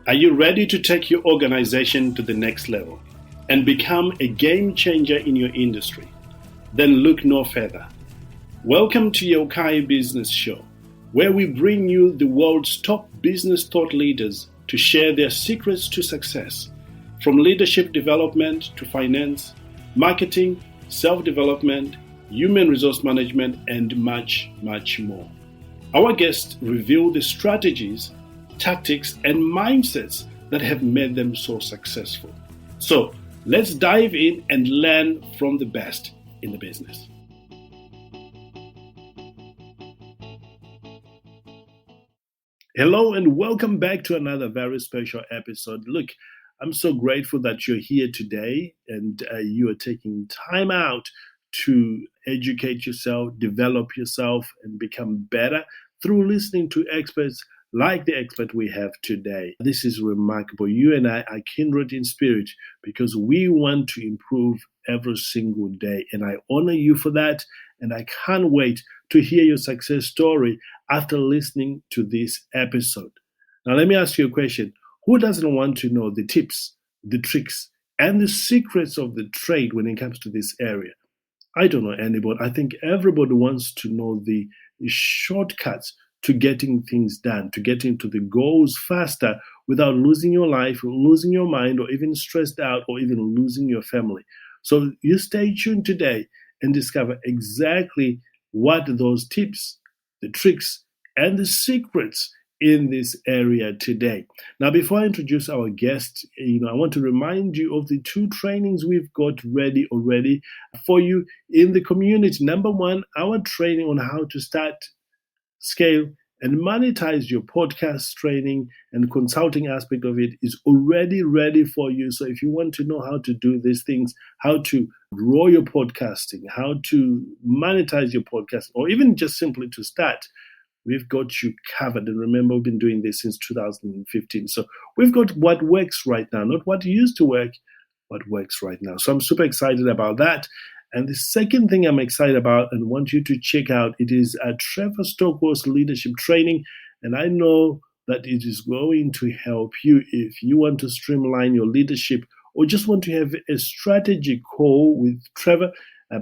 Are you ready to take your organization to the next level and become a game changer in your industry? Then look no further. Welcome to Yeukai Business Show, where we bring you the world's top business thought leaders to share their secrets to success, from leadership development to finance, marketing, self-development, human resource management, and much, much more. Our guests reveal the strategies, tactics, and mindsets that have made them so successful. So let's dive in and learn from the best in the business. Hello and welcome back to another very special episode. Look, I'm so grateful that you're here today and you are taking time out to educate yourself, develop yourself, and become better through listening to experts like the expert we have today. This is remarkable. You and I are kindred in spirit because we want to improve every single day. And I honor you for that. And I can't wait to hear your success story after listening to this episode. Now, let me ask you a question. Who doesn't want to know the tips, the tricks, and the secrets of the trade when it comes to this area? I don't know anybody. I think everybody wants to know the shortcuts to getting things done, to getting to the goals faster without losing your life, losing your mind, or even stressed out, or even losing your family. So you stay tuned today and discover exactly what those tips, the tricks, and the secrets in this area today. Now, before I introduce our guest, I want to remind you of the two trainings we've got ready already for you in the community. Number one, our training on how to start, scale, and monetize your podcast training and consulting aspect of it is already ready for you. So if you want to know how to do these things, how to grow your podcasting, how to monetize your podcast, or even just simply to start, we've got you covered. And remember, we've been doing this since 2015. So we've got what works right now, not what used to work, what works right now. So I'm super excited about that. And the second thing I'm excited about and want you to check out, it is a Trevor Stockwell's leadership training. And I know that it is going to help you if you want to streamline your leadership or just want to have a strategy call with Trevor.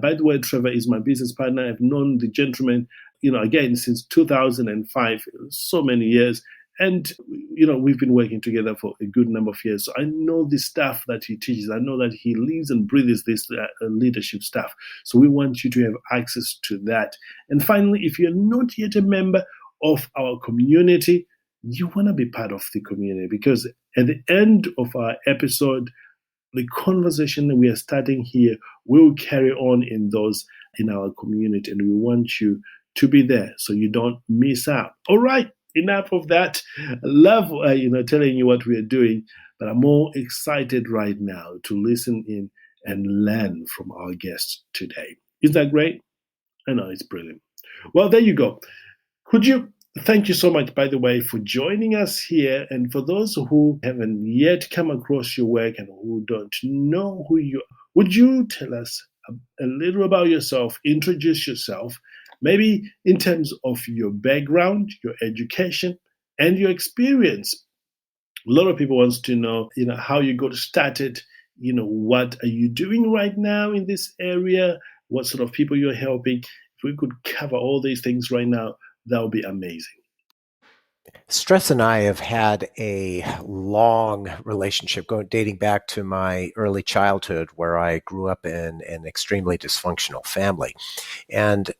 By the way, Trevor is my business partner. I've known the gentleman again, since 2005, so many years. And, we've been working together for a good number of years. So I know the stuff that he teaches. I know that he lives and breathes this leadership stuff. So we want you to have access to that. And finally, if you're not yet a member of our community, you want to be part of the community, because at the end of our episode, the conversation that we are starting here will carry on in our community. And we want you to be there so you don't miss out. All right, enough of that. I love telling you what we are doing, but I'm more excited right now to listen in and learn from our guests today. Is that great? I know, it's brilliant. Well, there you go. Thank you so much, by the way, for joining us here. And for those who haven't yet come across your work and who don't know who you are, would you tell us a little about yourself, introduce yourself, maybe in terms of your background, your education, and your experience? A lot of people want to know, how you got started, what are you doing right now in this area, what sort of people you're helping. If we could cover all these things right now, that would be amazing. Stress and I have had a long relationship dating back to my early childhood, where I grew up in an extremely dysfunctional family. And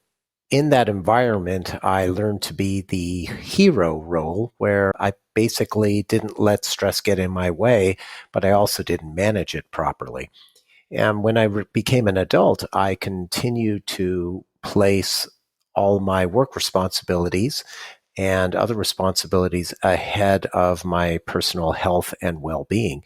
in that environment, I learned to be the hero role, where I basically didn't let stress get in my way, but I also didn't manage it properly. And when I became an adult, I continued to place all my work responsibilities and other responsibilities ahead of my personal health and well-being.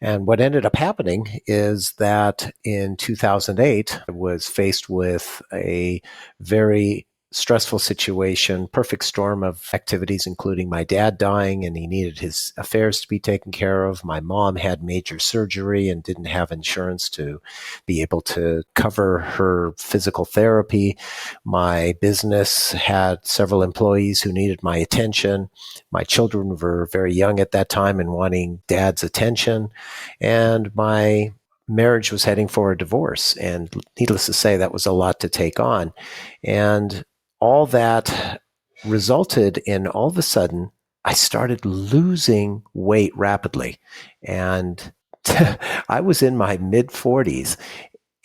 And what ended up happening is that in 2008, I was faced with a very stressful situation, perfect storm of activities, including my dad dying, and he needed his affairs to be taken care of. My mom had major surgery and didn't have insurance to be able to cover her physical therapy. My business had several employees who needed my attention. My children were very young at that time and wanting dad's attention. And my marriage was heading for a divorce. And needless to say, that was a lot to take on. And all that resulted in all of a sudden, I started losing weight rapidly. And I was in my mid 40s.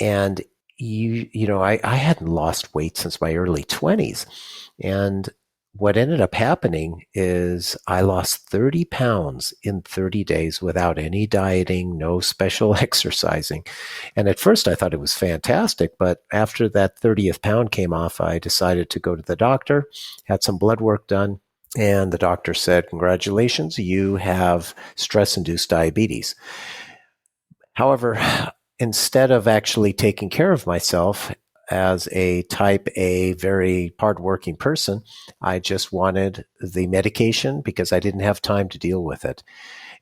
And I hadn't lost weight since my early 20s. And what ended up happening is I lost 30 pounds in 30 days without any dieting, no special exercising. And at first I thought it was fantastic, but after that 30th pound came off, I decided to go to the doctor, had some blood work done, and the doctor said, "Congratulations, you have stress-induced diabetes." However, instead of actually taking care of myself as a type A, very hardworking person, I just wanted the medication because I didn't have time to deal with it.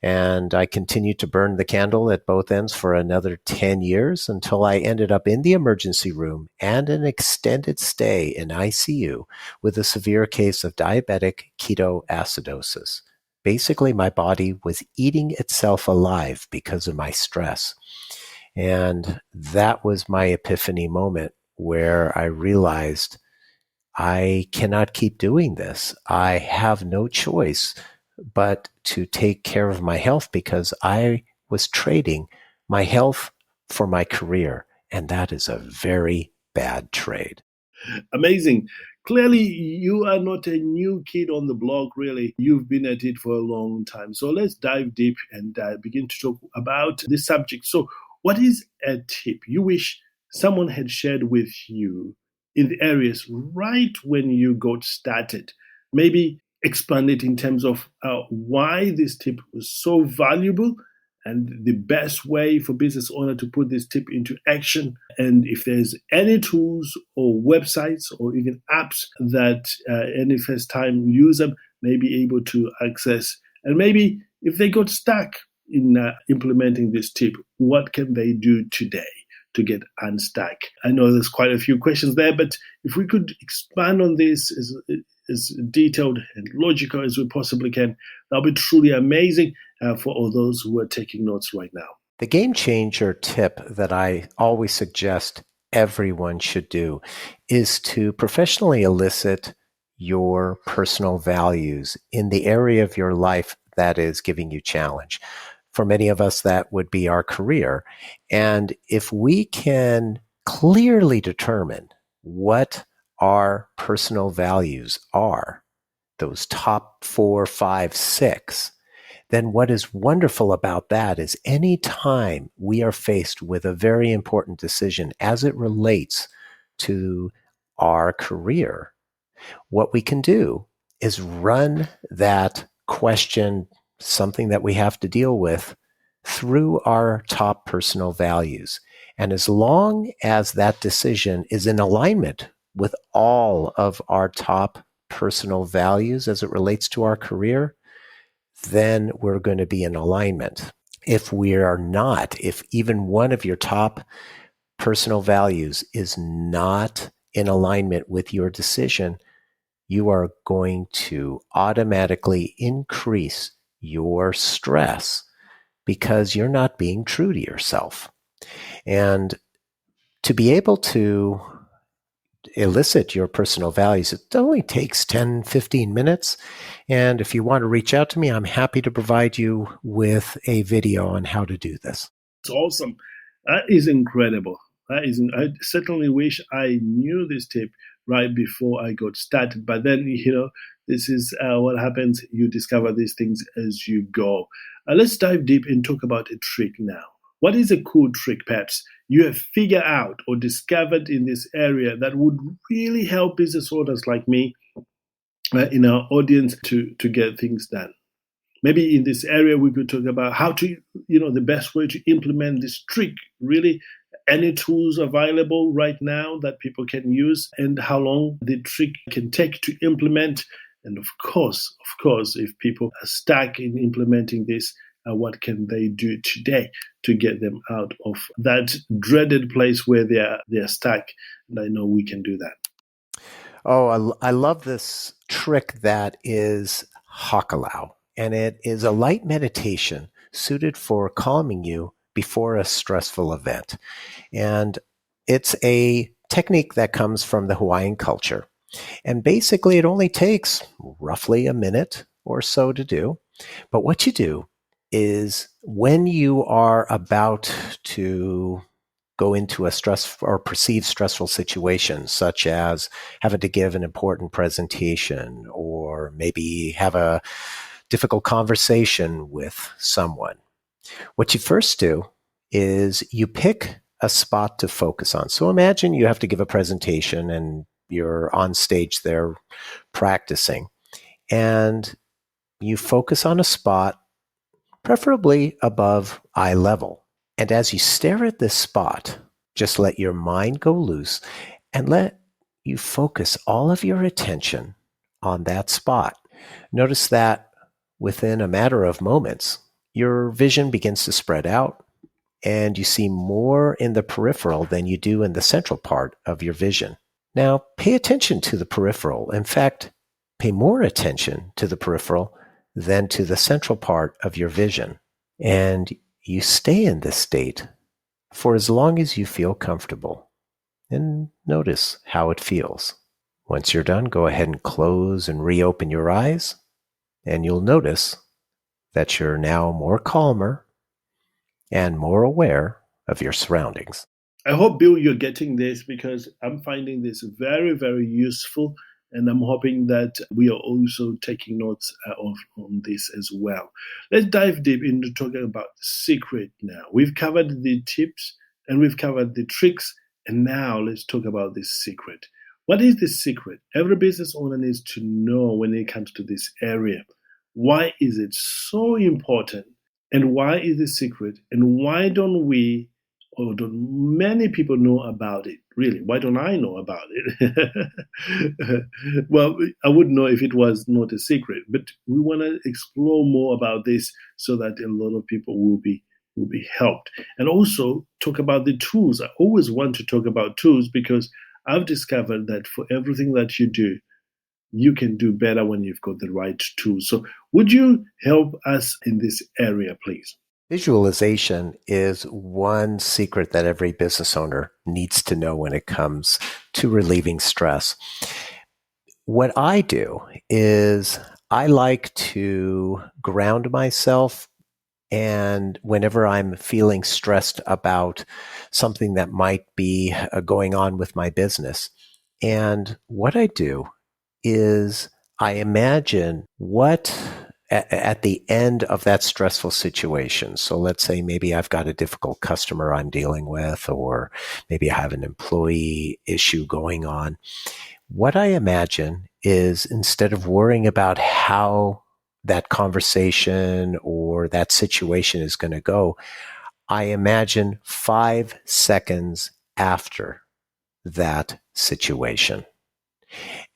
And I continued to burn the candle at both ends for another 10 years until I ended up in the emergency room and an extended stay in ICU with a severe case of diabetic ketoacidosis. Basically, my body was eating itself alive because of my stress. And that was my epiphany moment where I realized I cannot keep doing this. I have no choice but to take care of my health because I was trading my health for my career. And that is a very bad trade. Amazing. Clearly, you are not a new kid on the block, really. You've been at it for a long time. So let's dive deep and begin to talk about this subject. So, what is a tip you wish someone had shared with you in the areas right when you got started? Maybe expand it in terms of why this tip was so valuable and the best way for business owner to put this tip into action. And if there's any tools or websites or even apps that any first time user may be able to access. And maybe if they got stuck in implementing this tip, what can they do today to get unstuck? I know there's quite a few questions there, but if we could expand on this as detailed and logical as we possibly can, that'll be truly amazing for all those who are taking notes right now. The game changer tip that I always suggest everyone should do is to professionally elicit your personal values in the area of your life that is giving you challenge. For many of us, that would be our career. And if we can clearly determine what our personal values are, those top 4, 5, 6, then what is wonderful about that is any time we are faced with a very important decision as it relates to our career, what we can do is run that question, something that we have to deal with, through our top personal values. And as long as that decision is in alignment with all of our top personal values as it relates to our career, then we're going to be in alignment. If we are not, if even one of your top personal values is not in alignment with your decision, you are going to automatically increase your stress because you're not being true to yourself. And to be able to elicit your personal values, it only takes 10, 15 minutes. And if you want to reach out to me, I'm happy to provide you with a video on how to do this. It's awesome. That is incredible. I certainly wish I knew this tip right before I got started. But then, this is what happens. You discover these things as you go. Let's dive deep and talk about a trick now. What is a cool trick, perhaps, you have figured out or discovered in this area that would really help business owners like me in our audience to get things done? Maybe in this area we could talk about how to, the best way to implement this trick really any tools available right now that people can use, and how long the trick can take to implement. And of course, if people are stuck in implementing this, what can they do today to get them out of that dreaded place where they're stuck? And I know we can do that. Oh, I love this trick that is Hokalau, and it is a light meditation suited for calming you before a stressful event. And it's a technique that comes from the Hawaiian culture. And basically, it only takes roughly a minute or so to do. But what you do is when you are about to go into a stress or perceived stressful situation, such as having to give an important presentation or maybe have a difficult conversation with someone, what you first do is you pick a spot to focus on. So imagine you have to give a presentation and you're on stage there practicing, and you focus on a spot, preferably above eye level. And as you stare at this spot, just let your mind go loose and let you focus all of your attention on that spot. Notice that within a matter of moments, your vision begins to spread out and you see more in the peripheral than you do in the central part of your vision. Now, pay attention to the peripheral. In fact, pay more attention to the peripheral than to the central part of your vision. And you stay in this state for as long as you feel comfortable. And notice how it feels. Once you're done, go ahead and close and reopen your eyes. And you'll notice that you're now more calmer and more aware of your surroundings. I hope, Bill, you're getting this, because I'm finding this very, very useful. And I'm hoping that we are also taking notes on this as well. Let's dive deep into talking about the secret now. We've covered the tips and we've covered the tricks. And now let's talk about this secret. What is the secret? Every business owner needs to know when it comes to this area. Why is it so important? And why is it secret? And why don't we, or don't many people know about it? Really, why don't I know about it? Well, I would know if it was not a secret, but we want to explore more about this so that a lot of people will be helped. And also talk about the tools. I always want to talk about tools, because I've discovered that for everything that you do, you can do better when you've got the right tools. So would you help us in this area, please? Visualization is one secret that every business owner needs to know when it comes to relieving stress. What I do is I like to ground myself, and whenever I'm feeling stressed about something that might be going on with my business, and what I do is I imagine what at the end of that stressful situation. So let's say maybe I've got a difficult customer I'm dealing with, or maybe I have an employee issue going on. What I imagine is, instead of worrying about how that conversation or that situation is going to go, I imagine 5 seconds after that situation.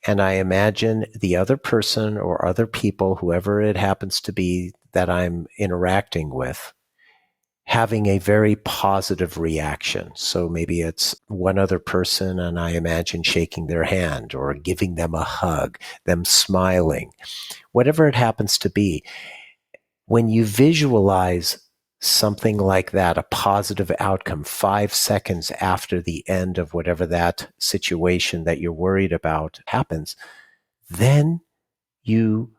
And I imagine the other person or other people, whoever it happens to be that I'm interacting with, having a very positive reaction. So maybe it's one other person and I imagine shaking their hand or giving them a hug, them smiling, whatever it happens to be. When you visualize something like that, a positive outcome 5 seconds after the end of whatever that situation that you're worried about happens, then you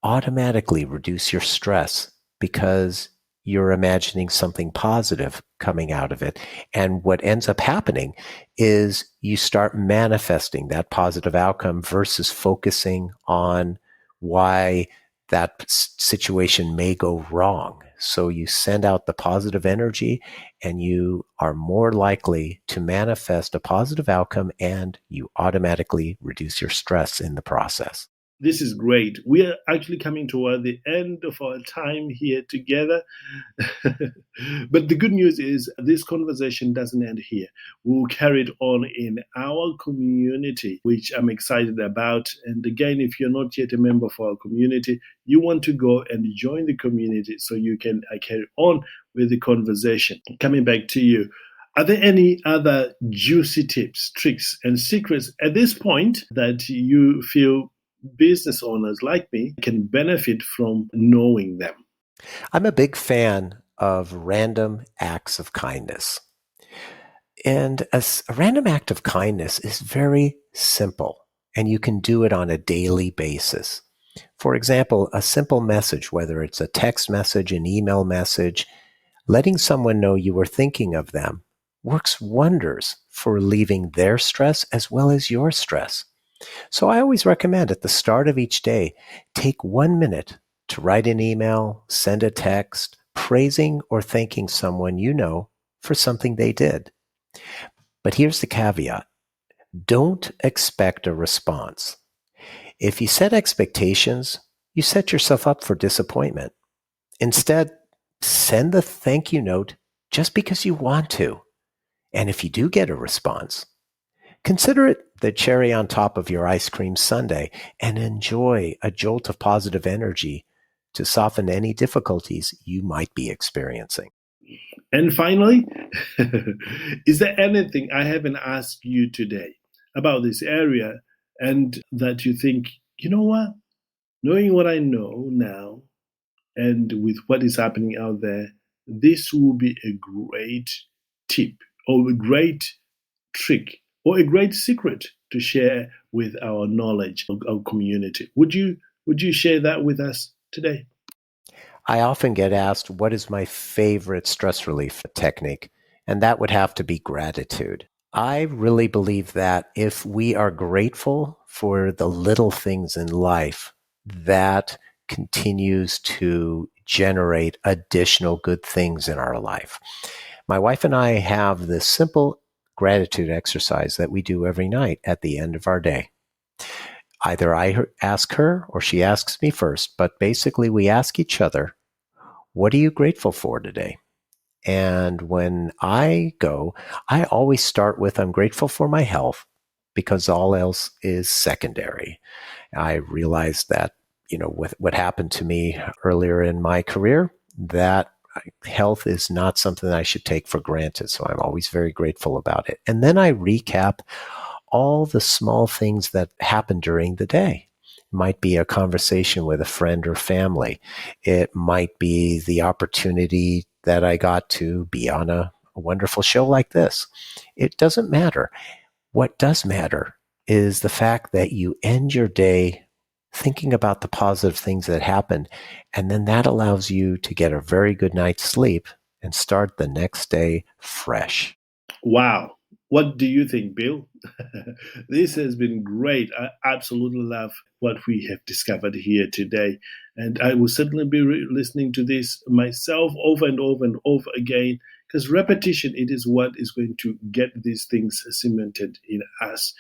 automatically reduce your stress because you're imagining something positive coming out of it. And what ends up happening is you start manifesting that positive outcome versus focusing on why that situation may go wrong. So you send out the positive energy and you are more likely to manifest a positive outcome, and you automatically reduce your stress in the process. This is great. We are actually coming toward the end of our time here together. But the good news is this conversation doesn't end here. We'll carry it on in our community, which I'm excited about. And again, if you're not yet a member of our community, you want to go and join the community so you can carry on with the conversation. Coming back to you, are there any other juicy tips, tricks, and secrets at this point that you feel business owners like me can benefit from knowing them? I'm a big fan of random acts of kindness. And a random act of kindness is very simple, and you can do it on a daily basis. For example, a simple message, whether it's a text message, an email message, letting someone know you were thinking of them works wonders for relieving their stress as well as your stress. So I always recommend at the start of each day, take 1 minute to write an email, send a text, praising or thanking someone you know for something they did. But here's the caveat. Don't expect a response. If you set expectations, you set yourself up for disappointment. Instead, send the thank you note just because you want to. And if you do get a response, consider it the cherry on top of your ice cream sundae and enjoy a jolt of positive energy to soften any difficulties you might be experiencing. And finally, is there anything I haven't asked you today about this area and that you think, you know what, knowing what I know now and with what is happening out there, this will be a great tip or a great trick or a great secret to share with our knowledge of our community? Would you share that with us today? I often get asked, what is my favorite stress relief technique? And that would have to be gratitude. I really believe that if we are grateful for the little things in life, that continues to generate additional good things in our life. My wife and I have this simple gratitude exercise that we do every night at the end of our day. Either I ask her or she asks me first, but basically we ask each other, what are you grateful for today? And when I go, I always start with, I'm grateful for my health because all else is secondary. I realized that, with what happened to me earlier in my career, that health is not something I should take for granted. So I'm always very grateful about it. And then I recap all the small things that happen during the day. It might be a conversation with a friend or family. It might be the opportunity that I got to be on a wonderful show like this. It doesn't matter. What does matter is the fact that you end your day thinking about the positive things that happened, and then that allows you to get a very good night's sleep and start the next day fresh. Wow. What do you think, Bill? This has been great. I absolutely love what we have discovered here today. And I will certainly be listening to this myself over and over and over again, because repetition, it is what is going to get these things cemented in us.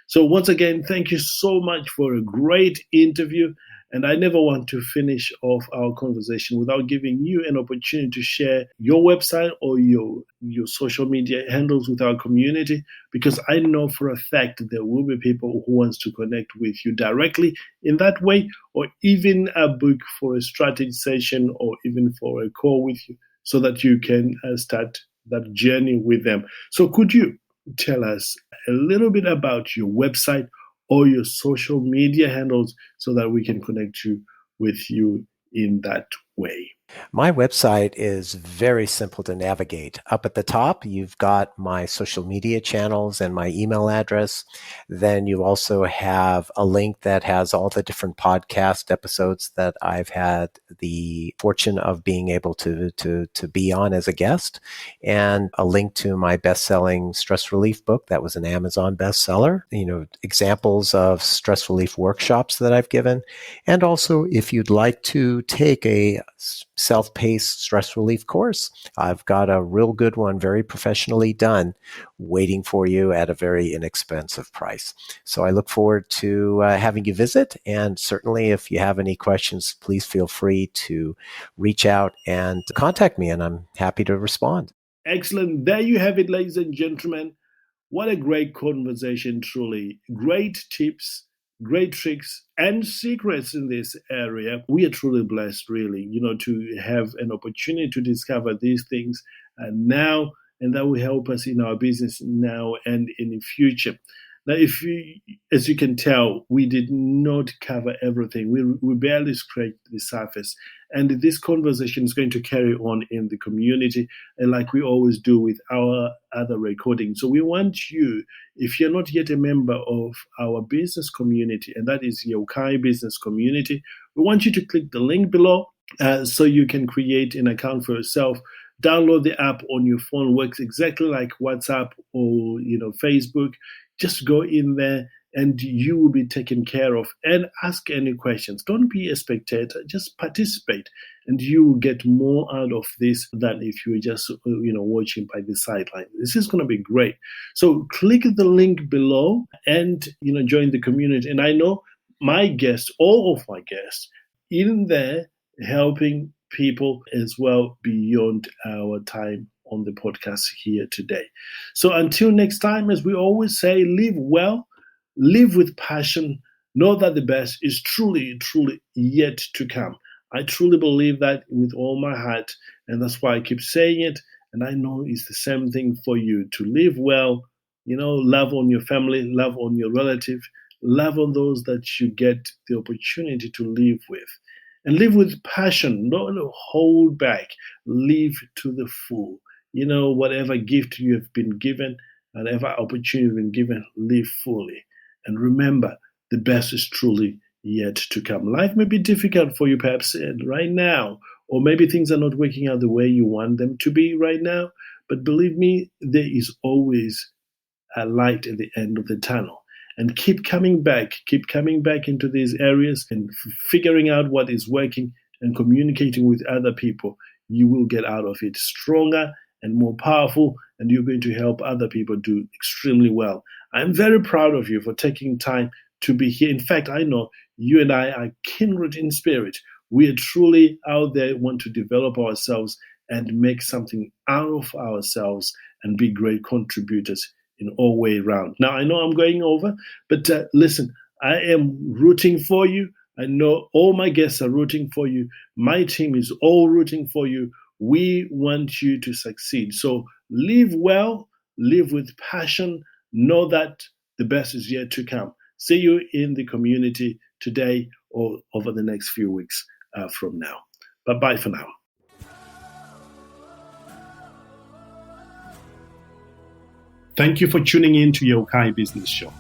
So once again, thank you so much for a great interview. And I never want to finish off our conversation without giving you an opportunity to share your website or your social media handles with our community, because I know for a fact there will be people who wants to connect with you directly in that way, or even a book for a strategy session or even for a call with you so that you can start that journey with them. So could you tell us a little bit about your website or your social media handles so that we can connect you with you in that way? My website is very simple to navigate. Up at the top, you've got my social media channels and my email address. Then you also have a link that has all the different podcast episodes that I've had the fortune of being able to be on as a guest, and a link to my best-selling stress relief book that was an Amazon bestseller, examples of stress relief workshops that I've given. And also, if you'd like to take a self-paced stress relief course. I've got a real good one, very professionally done, waiting for you at a very inexpensive price. So I look forward to having you visit. And certainly if you have any questions, please feel free to reach out and contact me, and I'm happy to respond. Excellent. There you have it, ladies and gentlemen. What a great conversation, truly. Great tips, great tricks, and secrets in this area. We are truly blessed, really, to have an opportunity to discover these things now, and that will help us in our business now and in the future. Now, as you can tell, we did not cover everything. We barely scratched the surface. And this conversation is going to carry on in the community, and like we always do with our other recordings. So we want you, if you're not yet a member of our business community, and that is Yeukai Business Community, we want you to click the link below so you can create an account for yourself. Download the app on your phone. Works exactly like WhatsApp or Facebook. Just go in there and you will be taken care of, and ask any questions. Don't be a spectator, just participate, and you will get more out of this than if you were just watching by the sideline. This is going to be great. So click the link below and join the community. And I know my guests, all of my guests in there, helping people as well beyond our time on the podcast here today. So until next time, as we always say, live well, live with passion, know that the best is truly, truly yet to come. I truly believe that with all my heart, and that's why I keep saying it, and I know it's the same thing for you, to live well, love on your family, love on your relative, love on those that you get the opportunity to live with. And live with passion, don't hold back, live to the full. Whatever gift you have been given, whatever opportunity you've been given, live fully. And remember, the best is truly yet to come. Life may be difficult for you perhaps right now, or maybe things are not working out the way you want them to be right now. But believe me, there is always a light at the end of the tunnel. And keep coming back into these areas and figuring out what is working and communicating with other people. You will get out of it stronger and more powerful, and you're going to help other people do extremely well. I'm very proud of you for taking time to be here. In fact, I know you and I are kindred in spirit. We are truly out there, want to develop ourselves and make something out of ourselves and be great contributors in all way around. Now, I know I'm going over, but listen, I am rooting for you. I know all my guests are rooting for you. My team is all rooting for you. We want you to succeed. So live well, live with passion. Know that the best is yet to come. See you in the community today or over the next few weeks from now. Bye-bye for now. Thank you for tuning in to Yeukai Business Show.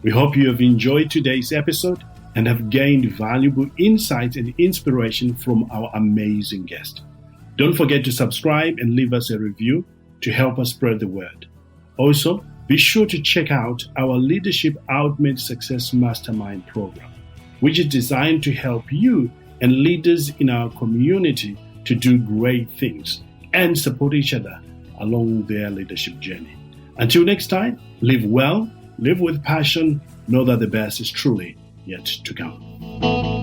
We hope you have enjoyed today's episode and have gained valuable insights and inspiration from our amazing guest. Don't forget to subscribe and leave us a review to help us spread the word. Also, be sure to check out our Leadership Ultimate Success Mastermind program, which is designed to help you and leaders in our community to do great things and support each other along their leadership journey. Until next time, live well, live with passion, know that the best is truly yet to come.